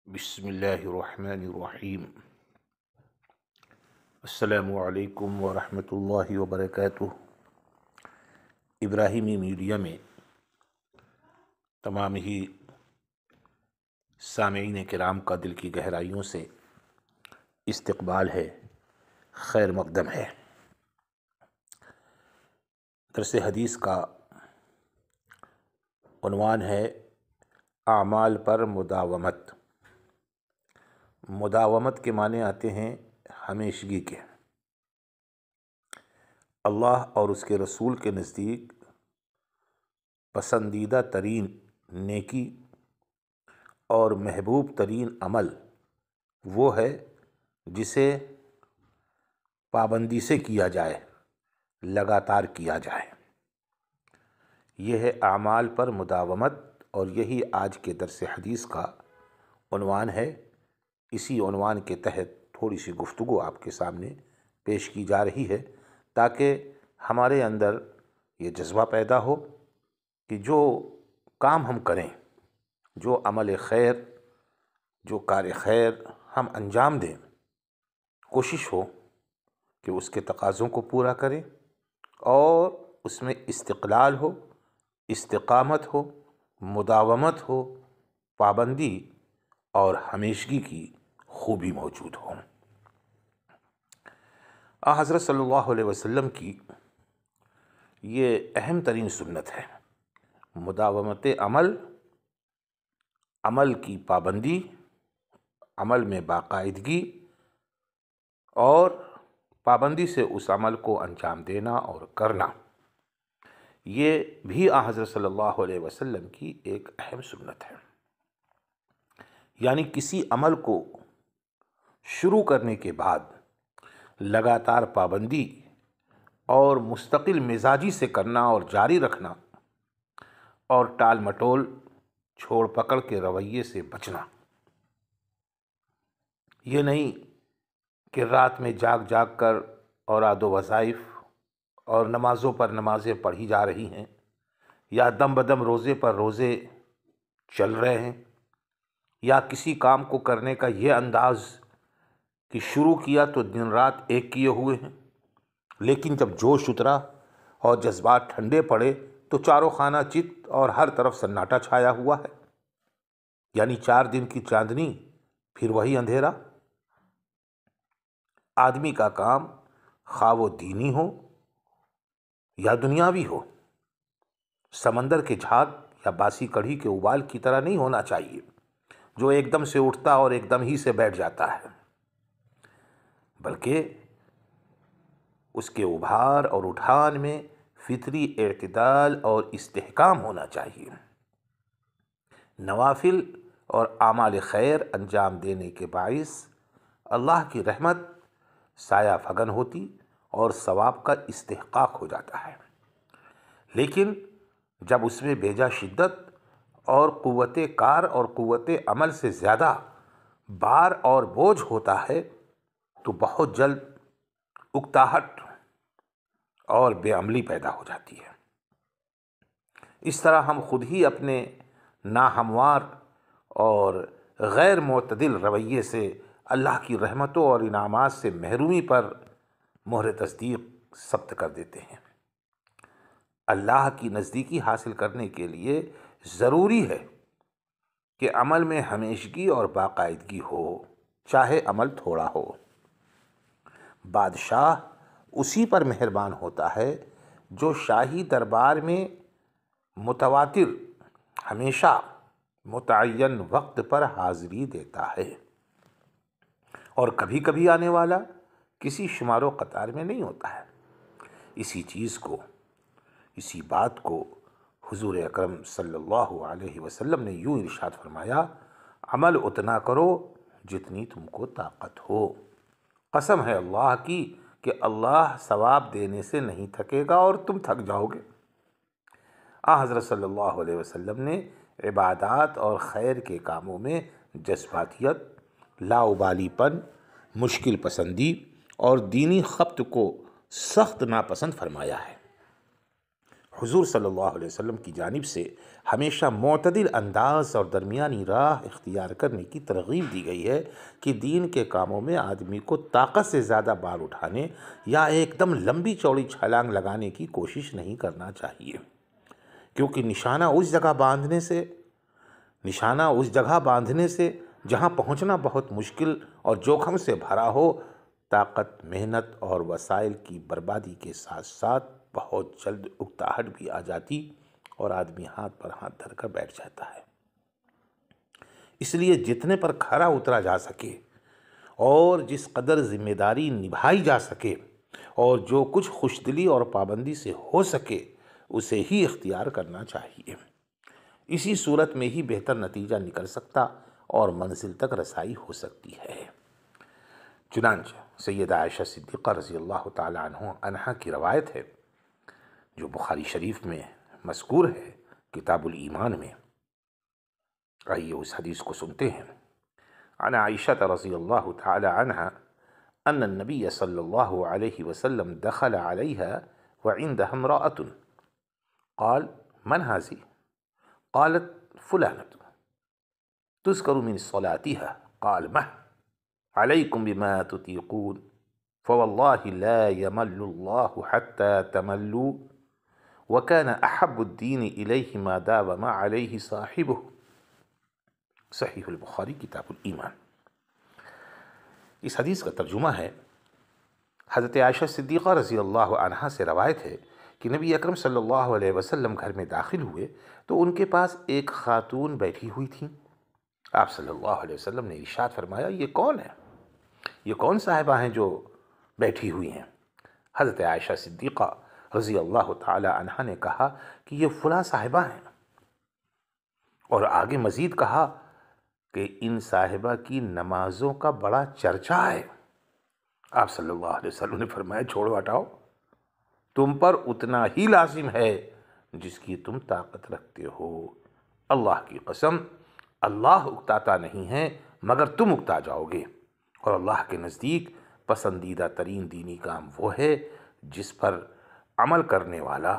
بسم اللہ الرحمن الرحیم۔ السلام علیکم ورحمۃ اللہ وبرکاتہ۔ ابراہیمی میڈیا میں تمام ہی سامعین کرام کا دل کی گہرائیوں سے استقبال ہے، خیر مقدم ہے۔ درس حدیث کا عنوان ہے اعمال پر مداومت۔ مداومت کے معنی آتے ہیں ہمیشگی کے۔ اللہ اور اس کے رسول کے نزدیک پسندیدہ ترین نیکی اور محبوب ترین عمل وہ ہے جسے پابندی سے کیا جائے، لگاتار کیا جائے۔ یہ ہے اعمال پر مداومت، اور یہی آج کے درس حدیث کا عنوان ہے۔ اسی عنوان کے تحت تھوڑی سی گفتگو آپ کے سامنے پیش کی جا رہی ہے، تاکہ ہمارے اندر یہ جذبہ پیدا ہو کہ جو کام ہم کریں، جو عمل خیر، جو کار خیر ہم انجام دیں، کوشش ہو کہ اس کے تقاضوں کو پورا کریں اور اس میں استقلال ہو، استقامت ہو، مداومت ہو، پابندی اور ہمیشگی کی خوبی موجود ہو۔ حضرت صلی اللہ علیہ وسلم کی یہ اہم ترین سنت ہے، مداومت عمل، عمل کی پابندی، عمل میں باقاعدگی اور پابندی سے اس عمل کو انجام دینا اور کرنا۔ یہ بھی حضرت صلی اللہ علیہ وسلم کی ایک اہم سنت ہے۔ یعنی کسی عمل کو شروع کرنے کے بعد لگاتار پابندی اور مستقل مزاجی سے کرنا اور جاری رکھنا، اور ٹال مٹول، چھوڑ پکڑ کے رویے سے بچنا۔ یہ نہیں کہ رات میں جاگ جاگ کر اوراد و وظائف اور نمازوں پر نمازیں پڑھی جا رہی ہیں، یا دم بدم روزے پر روزے چل رہے ہیں، یا کسی کام کو کرنے کا یہ انداز کہ شروع کیا تو دن رات ایک کیے ہوئے ہیں، لیکن جب جوش اترا اور جذبات ٹھنڈے پڑے تو چاروں خانہ چت اور ہر طرف سناٹا چھایا ہوا ہے۔ یعنی 4 دن کی چاندنی پھر وہی اندھیرا۔ آدمی کا کام خواہ وہ دینی ہو یا دنیاوی ہو، سمندر کے جھاگ یا باسی کڑھی کے ابال کی طرح نہیں ہونا چاہیے، جو ایک دم سے اٹھتا اور ایک دم ہی سے بیٹھ جاتا ہے، بلکہ اس کے ابھار اور اٹھان میں فطری اعتدال اور استحکام ہونا چاہیے۔ نوافل اور اعمال خیر انجام دینے کے باعث اللہ کی رحمت سایہ فگن ہوتی اور ثواب کا استحقاق ہو جاتا ہے۔ لیکن جب اس میں بیجا شدت اور قوت کار اور قوت عمل سے زیادہ بار اور بوجھ ہوتا ہے تو بہت جلد اکتاہٹ اور بے عملی پیدا ہو جاتی ہے۔ اس طرح ہم خود ہی اپنے ناہموار اور غیر معتدل رویے سے اللہ کی رحمتوں اور انعامات سے محرومی پر مہر تصدیق ثبت کر دیتے ہیں۔ اللہ کی نزدیکی حاصل کرنے کے لیے ضروری ہے کہ عمل میں ہمیشگی اور باقاعدگی ہو، چاہے عمل تھوڑا ہو۔ بادشاہ اسی پر مہربان ہوتا ہے جو شاہی دربار میں متواتر، ہمیشہ متعین وقت پر حاضری دیتا ہے، اور کبھی کبھی آنے والا کسی شمار و قطار میں نہیں ہوتا ہے۔ اسی بات کو حضور اکرم صلی اللہ علیہ وسلم نے یوں ارشاد فرمایا، عمل اتنا کرو جتنی تم کو طاقت ہو۔ قسم ہے اللہ کی کہ اللہ ثواب دینے سے نہیں تھکے گا اور تم تھک جاؤ گے۔ حضرت صلی اللہ علیہ وسلم نے عبادات اور خیر کے کاموں میں جذباتیت، لاابالی پن، مشکل پسندی اور دینی خبط کو سخت ناپسند فرمایا ہے۔ حضور صلی اللہ علیہ وسلم کی جانب سے ہمیشہ معتدل انداز اور درمیانی راہ اختیار کرنے کی ترغیب دی گئی ہے کہ دین کے کاموں میں آدمی کو طاقت سے زیادہ بار اٹھانے یا ایک دم لمبی چوڑی چھلانگ لگانے کی کوشش نہیں کرنا چاہیے، کیونکہ نشانہ اس جگہ باندھنے سے جہاں پہنچنا بہت مشکل اور جوخم سے بھرا ہو، طاقت، محنت اور وسائل کی بربادی کے ساتھ ساتھ بہت جلد اکتاہٹ بھی آ جاتی اور آدمی ہاتھ پر ہاتھ دھر کر بیٹھ جاتا ہے۔ اس لیے جتنے پر کھرا اترا جا سکے اور جس قدر ذمہ داری نبھائی جا سکے اور جو کچھ خوشدلی اور پابندی سے ہو سکے اسے ہی اختیار کرنا چاہیے۔ اسی صورت میں ہی بہتر نتیجہ نکل سکتا اور منزل تک رسائی ہو سکتی ہے۔ چنانچہ سیدہ عائشہ صدیقہ رضی اللہ تعالی عنہا کی روایت ہے جو بخاری شریف میں مذکور ہے کتاب الایمان میں۔ آئیے اس حدیث کو سنتے ہیں۔ عن عائشہ رضی اللہ تعالی عنہا ان النبی صلی اللہ علیہ وسلم دخل علیہا وعندها امرأة قال من هذه؟ قالت فلانة تذكر من صلاتها. قال ما عليكم بما تطيقون فوالله لا يمل الله حتى تملوا وكان أحب الدين إليه ما داوم عليه صاحبه. صحیح البخاری کتاب الایمان۔ اس حدیث کا ترجمہ ہے، حضرت عائشہ صدیقہ رضی اللہ عنہا سے روایت ہے کہ نبی اکرم صلی اللہ علیہ وسلم گھر میں داخل ہوئے تو ان کے پاس ایک خاتون بیٹھی ہوئی تھیں۔ آپ صلی اللہ علیہ وسلم نے ارشاد فرمایا، یہ کون ہے؟ یہ کون صاحبہ ہیں جو بیٹھی ہوئی ہیں؟ حضرت عائشہ صدیقہ رضی اللہ تعالی عنہا نے کہا کہ یہ فلاں صاحبہ ہیں، اور آگے مزید کہا کہ ان صاحبہ کی نمازوں کا بڑا چرچا ہے۔ آپ صلی اللہ علیہ وسلم نے فرمایا، چھوڑو ہٹاؤ، تم پر اتنا ہی لازم ہے جس کی تم طاقت رکھتے ہو۔ اللہ کی قسم، اللہ اکتاتا نہیں ہے مگر تم اکتا جاؤ گے، اور اللہ کے نزدیک پسندیدہ ترین دینی کام وہ ہے جس پر عمل کرنے والا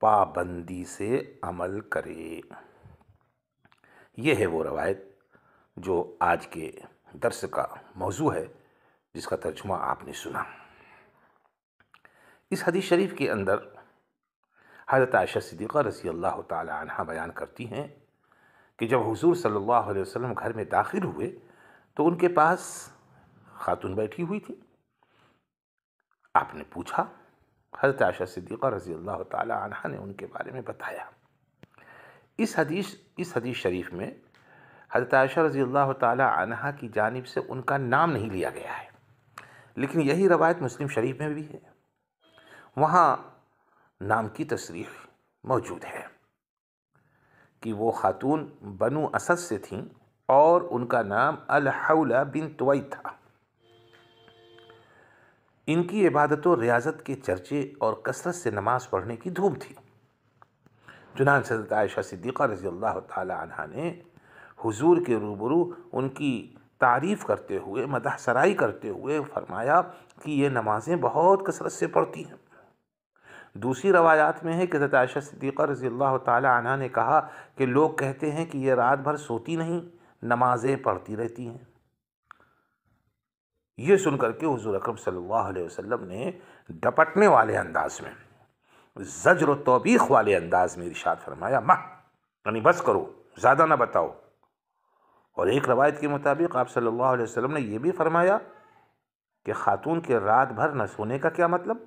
پابندی سے عمل کرے۔ یہ ہے وہ روایت جو آج کے درس کا موضوع ہے، جس کا ترجمہ آپ نے سنا۔ اس حدیث شریف کے اندر حضرت عائشہ صدیقہ رضی اللہ تعالی عنہ بیان کرتی ہیں کہ جب حضور صلی اللہ علیہ وسلم گھر میں داخل ہوئے تو ان کے پاس خاتون بیٹھی ہوئی تھی۔ آپ نے پوچھا، حضرت عائشہ صدیقہ رضی اللہ تعالی عنہ نے ان کے بارے میں بتایا۔ اس حدیث شریف میں حضرت عائشہ رضی اللہ تعالی عنہ کی جانب سے ان کا نام نہیں لیا گیا ہے، لیکن یہی روایت مسلم شریف میں بھی ہے، وہاں نام کی تصریح موجود ہے کہ وہ خاتون بنو اسد سے تھیں اور ان کا نام الحولہ بنت وید تھا۔ ان کی عبادت و ریاضت کے چرچے اور کثرت سے نماز پڑھنے کی دھوم تھی۔ چنانچہ حضرت عائشہ صدیقہ رضی اللہ تعالی عنہ نے حضور کے روبرو ان کی تعریف کرتے ہوئے، مدح سرائی کرتے ہوئے فرمایا کہ یہ نمازیں بہت کثرت سے پڑھتی ہیں۔ دوسری روایات میں ہے کہ حضرت عائشہ صدیقہ رضی اللہ تعالی عنہ نے کہا کہ لوگ کہتے ہیں کہ یہ رات بھر سوتی نہیں، نمازیں پڑھتی رہتی ہیں۔ یہ سن کر کے حضور اکرم صلی اللہ علیہ وسلم نے ڈپٹنے والے انداز میں، زجر و توبیخ والے انداز میں ارشاد فرمایا، یعنی بس کرو، زیادہ نہ بتاؤ۔ اور ایک روایت کے مطابق آپ صلی اللہ علیہ وسلم نے یہ بھی فرمایا کہ خاتون کے رات بھر نہ سونے کا کیا مطلب،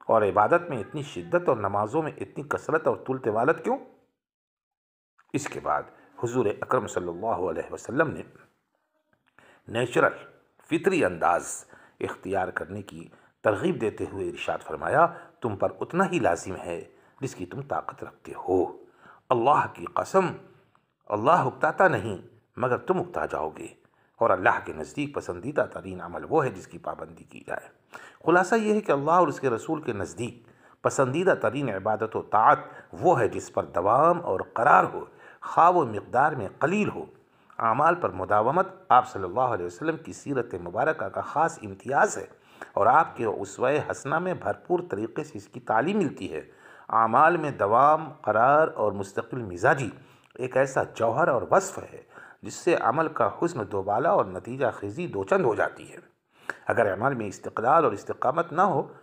اور عبادت میں اتنی شدت اور نمازوں میں اتنی کثرت اور طول طوالت کیوں؟ اس کے بعد حضور اکرم صلی اللہ علیہ وسلم نے نیچرل، فطری انداز اختیار کرنے کی ترغیب دیتے ہوئے ارشاد فرمایا، تم پر اتنا ہی لازم ہے جس کی تم طاقت رکھتے ہو۔ اللہ کی قسم، اللہ اکتاتا نہیں مگر تم اکتا جاؤ گے، اور اللہ کے نزدیک پسندیدہ ترین عمل وہ ہے جس کی پابندی کی جائے۔ خلاصہ یہ ہے کہ اللہ اور اس کے رسول کے نزدیک پسندیدہ ترین عبادت و طاعت وہ ہے جس پر دوام اور قرار ہو، خواہ و مقدار میں قلیل ہو۔ اعمال پر مداومت آپ صلی اللہ علیہ وسلم کی سیرت مبارکہ کا خاص امتیاز ہے، اور آپ کے اسوہ حسنہ میں بھرپور طریقے سے اس کی تعلیم ملتی ہے۔ اعمال میں دوام، قرار اور مستقل مزاجی ایک ایسا جوہر اور وصف ہے جس سے عمل کا حسن دوبالا اور نتیجہ خیزی دوچند ہو جاتی ہے۔ اگر عمل میں استقلال اور استقامت نہ ہو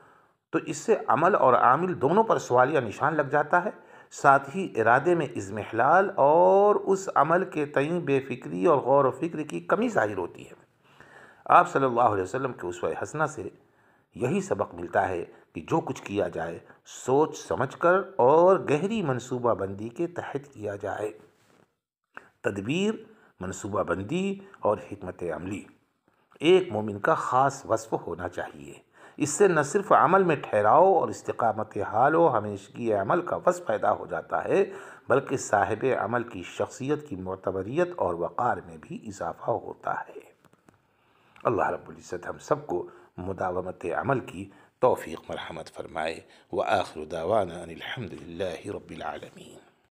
تو اس سے عمل اور عامل دونوں پر سوالیہ نشان لگ جاتا ہے، ساتھ ہی ارادے میں اضمحلال اور اس عمل کے تئیں بے فکری اور غور و فکر کی کمی ظاہر ہوتی ہے۔ آپ صلی اللہ علیہ وسلم کے اسوہ حسنہ سے یہی سبق ملتا ہے کہ جو کچھ کیا جائے سوچ سمجھ کر اور گہری منصوبہ بندی کے تحت کیا جائے۔ تدبیر، منصوبہ بندی اور حکمت عملی ایک مومن کا خاص وصف ہونا چاہیے۔ اس سے نہ صرف عمل میں ٹھہراؤ اور استقامت حال و ہمیشگی عمل کا وصف پیدا ہو جاتا ہے، بلکہ صاحب عمل کی شخصیت کی معتبریت اور وقار میں بھی اضافہ ہوتا ہے۔ اللہ رب العزت ہم سب کو مداومت عمل کی توفیق مرحمت فرمائے۔ وآخر دعوانا ان الحمد للہ رب العالمین۔